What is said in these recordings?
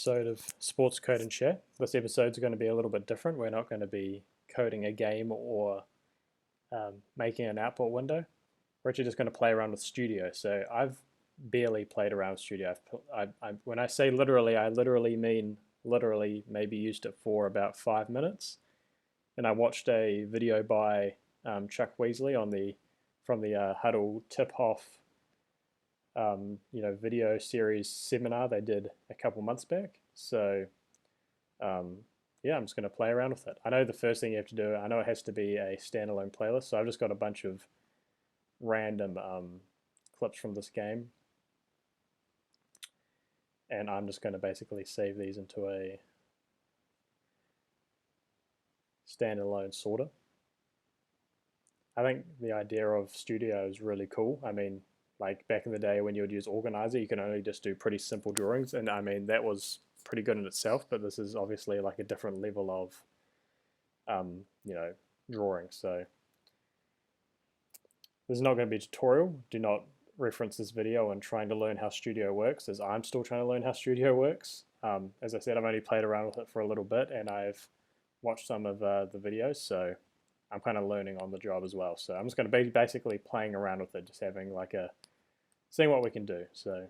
Episode of Sports Code and Share. This episode is going to be a little bit different. We're not going to be coding a game or making an output window. We're actually just going to play around with Studio. So I've barely played around with Studio. When I say literally, I literally mean literally maybe used it for about 5 minutes. And I watched a video by Chuck Weasley from the Huddle tip-off video series seminar they did a couple months back. So yeah, I'm just going to play around with it. I know the first thing you have to do, I know it has to be a standalone playlist, so I've just got a bunch of random clips from this game, and I'm just going to basically save these into a standalone sorter. I think the idea of Studio is really cool. I mean, like back in the day when you would use Organizer, you can only just do pretty simple drawings, and I mean that was pretty good in itself, but this is obviously like a different level of drawing. So this is not going to be a tutorial. Do not reference this video when trying to learn how Studio works, as I'm still trying to learn how Studio works. As I said, I've only played around with it for a little bit, and I've watched some of the videos, so I'm kind of learning on the job as well. So I'm just going to be basically playing around with it, just having like seeing what we can do. So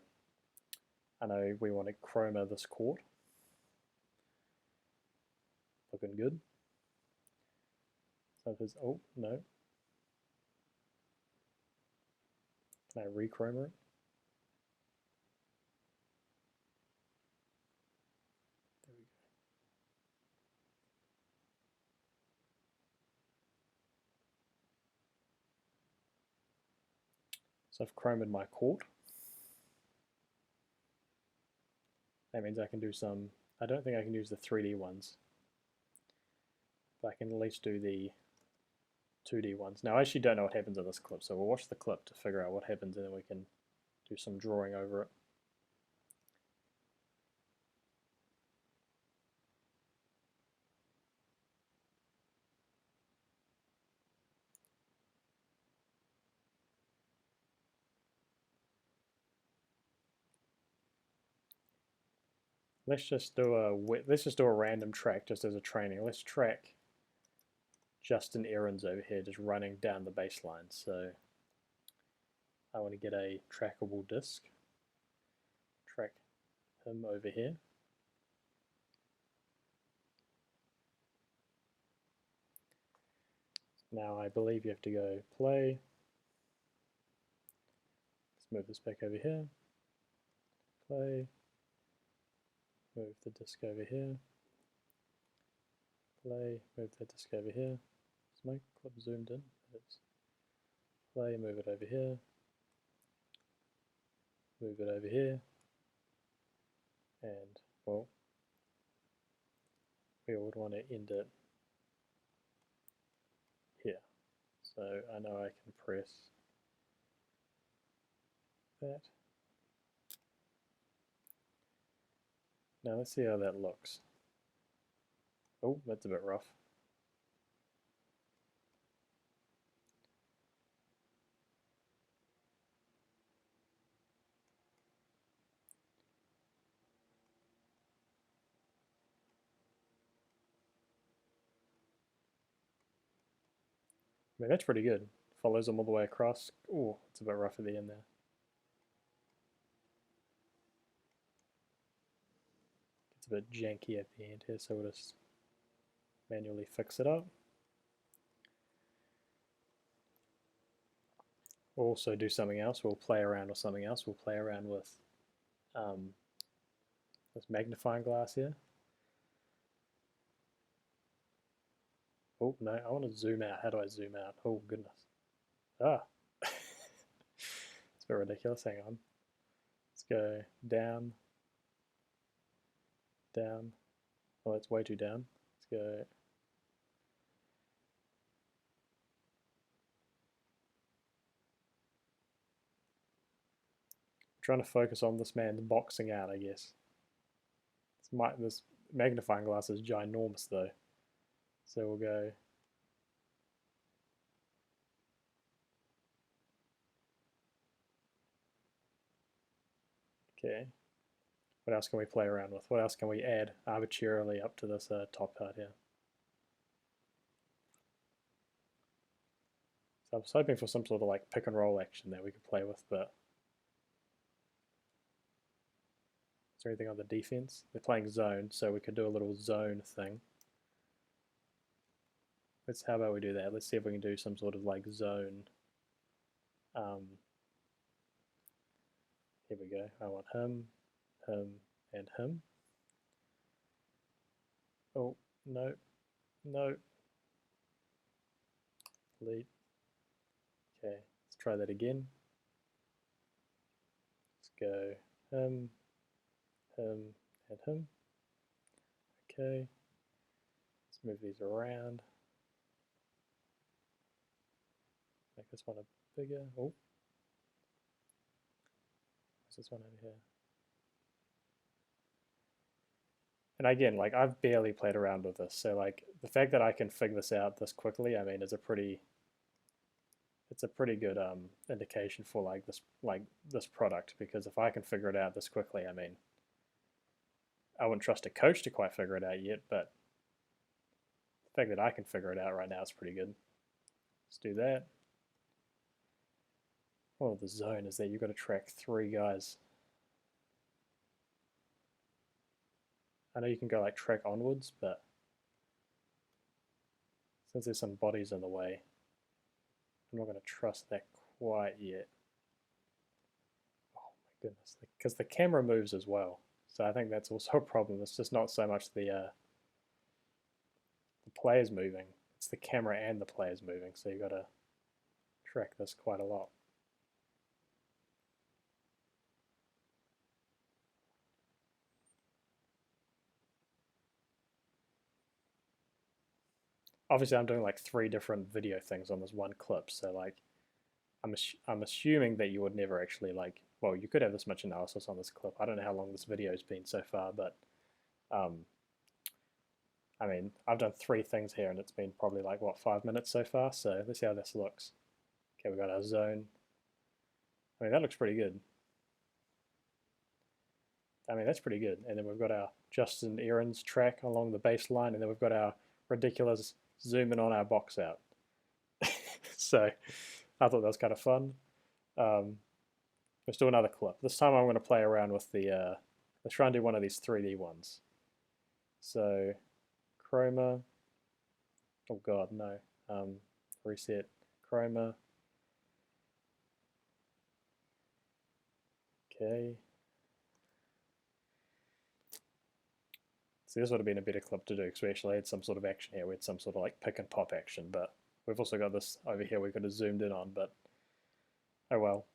I know we want to chroma this court. Looking good. So there's, oh no. Can I re-chroma it? There we go. So I've chromed my court. That means I can do some, I don't think I can use the 3D ones, but I can at least do the 2D ones. Now I actually don't know what happens in this clip, so we'll watch the clip to figure out what happens, and then we can do some drawing over it. Let's just do a random track just as a training. Let's track Justin Errands over here, just running down the baseline. So I want to get a trackable disk. Track him over here. Now I believe you have to go play. Let's move this back over here. Play. Move the disk over here. Play. Move that disk over here. Is my clip zoomed in? It's play. Move it over here. Move it over here. And well, we would want to end it here. So I know I can press that. Now let's see how that looks. Oh, that's a bit rough. I mean, that's pretty good. Follows them all the way across. Oh, it's a bit rough at the end there. It's a bit janky at the end here, so we'll just manually fix it up. We'll also do something else. We'll play around with something else. We'll play around with this magnifying glass here. Oh, no, I want to zoom out. How do I zoom out? Oh, goodness. Ah. It's a bit ridiculous. Hang on. Let's go down. Down. Oh, it's way too down. Let's go. I'm trying to focus on this man's boxing out, I guess. This magnifying glass is ginormous, though. So we'll go. Okay. What else can we play around with? What else can we add arbitrarily up to this top part here? So I was hoping for some sort of like pick and roll action that we could play with, but is there anything on the defense? They're playing zone, so we could do a little zone thing. How about we do that? Let's see if we can do some sort of like zone. Here we go. I want him, and him. Oh, no, no. Delete. Okay, let's try that again. Let's go him, and him. Okay, let's move these around. Make this one a bigger. Oh, what's this one over here? And again, like I've barely played around with this, so like the fact that I can figure this out this quickly, I mean, is it's a pretty good indication for like this product, because if I can figure it out this quickly, I mean, I wouldn't trust a coach to quite figure it out yet, but the fact that I can figure it out right now is pretty good. Let's do that. Well, the zone is that you've got to track 3 guys. I know you can go like track onwards, but since there's some bodies in the way, I'm not going to trust that quite yet. Oh my goodness, because the camera moves as well. So I think that's also a problem. It's just not so much the players moving, it's the camera and the players moving. So you've got to track this quite a lot. Obviously, I'm doing like 3 different video things on this one clip. So like, I'm assuming that you would never actually like, well, you could have this much analysis on this clip. I don't know how long this video has been so far, but I mean, I've done 3 things here and it's been probably like, what, 5 minutes so far? So let's see how this looks. Okay, we've got our zone. I mean, that looks pretty good. I mean, that's pretty good. And then we've got our Justin Aaron's track along the baseline, and then we've got our ridiculous zoom in on our box out. So I thought that was kind of fun. Let's do another clip. This time I'm going to play around with the, let's try and do one of these 3D ones. So chroma, oh god, no. Reset chroma. Okay. So this would have been a better clip to do, because we actually had some sort of action here. We had some sort of like pick and pop action, but we've also got this over here we could have zoomed in on, but oh well.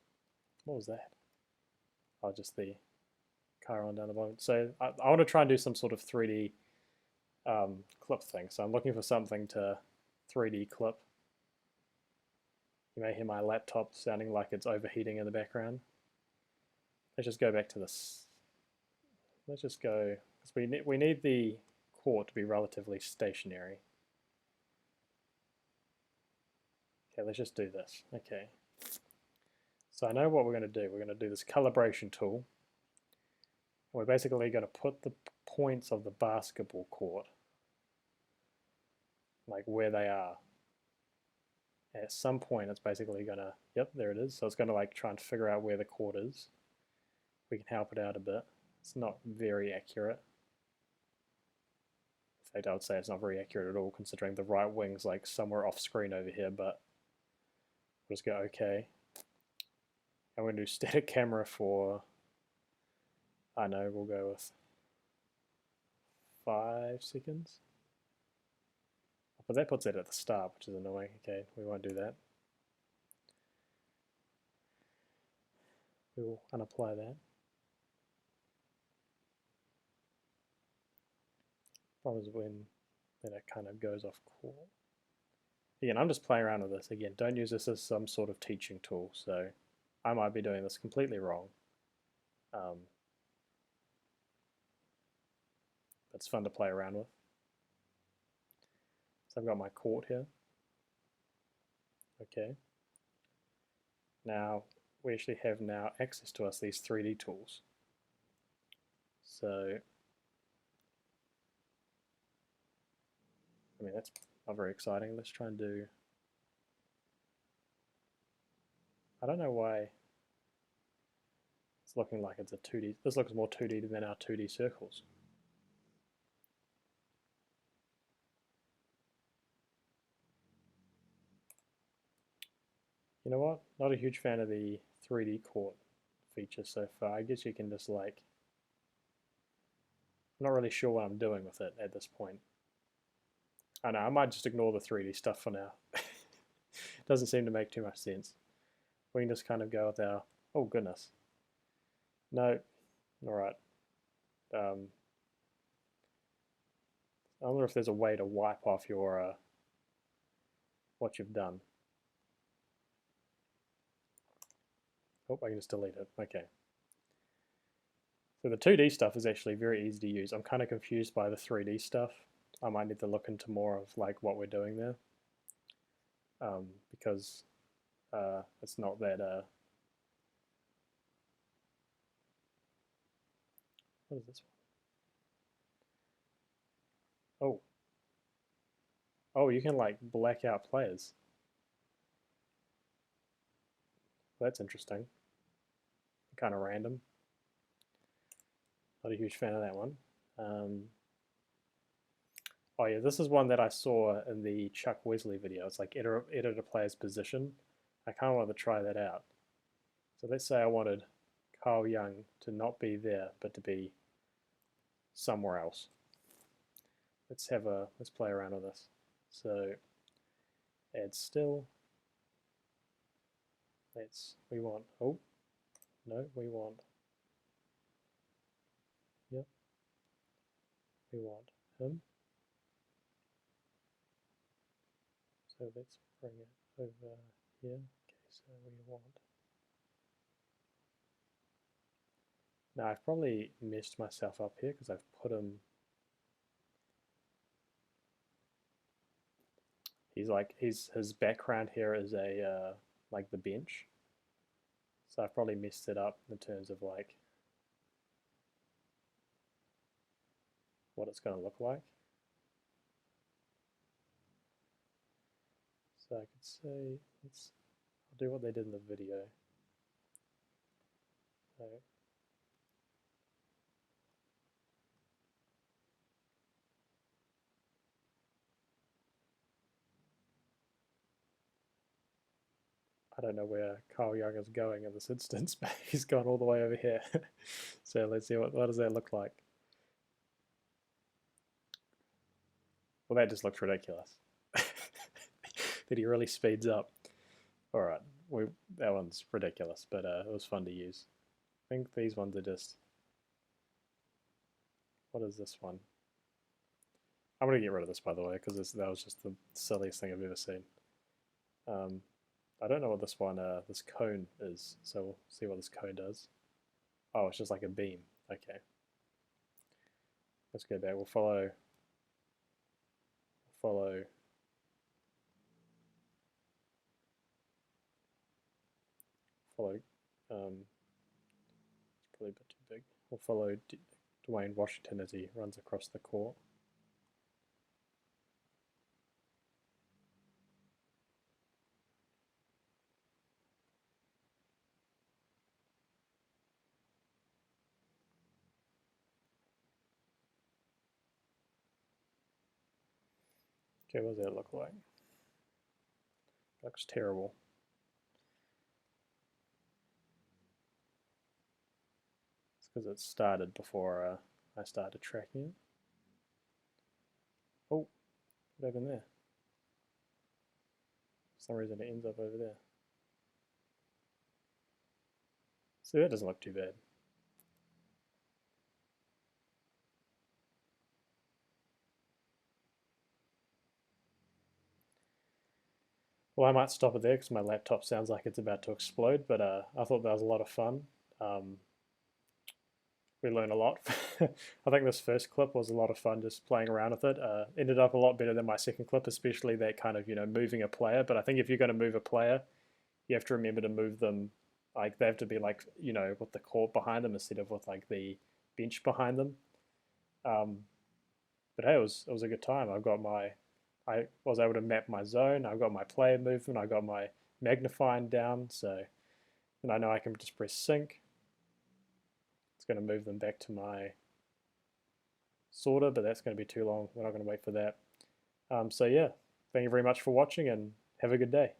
What was that? Oh, just the car on down the bottom. So I want to try and do some sort of 3D clip thing. So I'm looking for something to 3D clip. You may hear my laptop sounding like it's overheating in the background. Let's just go back to this. Let's just go, because we need the court to be relatively stationary. Okay, let's just do this. Okay. So I know what we're going to do. We're going to do this calibration tool. We're basically going to put the points of the basketball court, like where they are. And at some point it's basically going to, yep, there it is. So it's going to like try and figure out where the court is. We can help it out a bit. It's not very accurate. In fact, I would say it's not very accurate at all, considering the right wing's like somewhere off screen over here, but we'll just go okay. I'm going to do static camera for, I know, we'll go with 5 seconds. But that puts it at the start, which is annoying. Okay, we won't do that. We will unapply that. Problem is when then it kind of goes off course. Again, I'm just playing around with this. Again, don't use this as some sort of teaching tool. So I might be doing this completely wrong. But it's fun to play around with. So I've got my court here. Okay. Now we actually have now access to these 3D tools. So, I mean, that's not very exciting. Let's try and do, I don't know why it's looking like it's a 2D. This looks more 2D than our 2D circles. You know what? Not a huge fan of the 3D court feature so far. I guess you can just like, I'm not really sure what I'm doing with it at this point. I know, I might just ignore the 3D stuff for now. Doesn't seem to make too much sense. We can just kind of go with our, oh goodness. No, all right. I wonder if there's a way to wipe off your what you've done. Oh, I can just delete it. Okay. So the 2D stuff is actually very easy to use. I'm kind of confused by the 3D stuff. I might need to look into more of like what we're doing there, because it's not that. What is this one? Oh, oh, you can like black out players. That's interesting. Kind of random. Not a huge fan of that one. Oh yeah, this is one that I saw in the Chuck Wesley video. It's like edit a player's position. I kind of want to try that out. So let's say I wanted Carl Young to not be there, but to be somewhere else. Let's play around with this. So add still. We want, oh, no, we want, yep, we want him. So let's bring it over here. Okay, so we want, now I've probably messed myself up here because I've put him, his background here is a like the bench. So I've probably messed it up in terms of like what it's going to look like. So I could say, I'll do what they did in the video. So I don't know where Carl Young is going in this instance, but he's gone all the way over here. So let's see what does that look like. Well, that just looks ridiculous. That he really speeds up. All right, that one's ridiculous, but it was fun to use. I think these ones are just. What is this one? I'm gonna get rid of this, by the way, because that was just the silliest thing I've ever seen. I don't know what this one, this cone is, so we'll see what this cone does. Oh, it's just like a beam. Okay. Let's go back. We'll follow probably it's probably a bit too big. We'll follow Dwayne Washington as he runs across the court. Okay, what does that look like? Looks terrible. It's because it started before I started tracking it. Oh, what happened there? For some reason it ends up over there. See, that doesn't look too bad. Well, I might stop it there because my laptop sounds like it's about to explode, but I thought that was a lot of fun. We learned a lot. I think this first clip was a lot of fun just playing around with it. Ended up a lot better than my second clip, especially that kind of, moving a player. But I think if you're going to move a player, you have to remember to move them, like they have to be like, with the court behind them instead of with like the bench behind them. Um, but hey, it was a good time. I was able to map my zone. I got my player movement. I got my magnifying down. So, and I know I can just press sync. It's going to move them back to my sorter, but that's going to be too long. We're not going to wait for that. So yeah, thank you very much for watching and have a good day.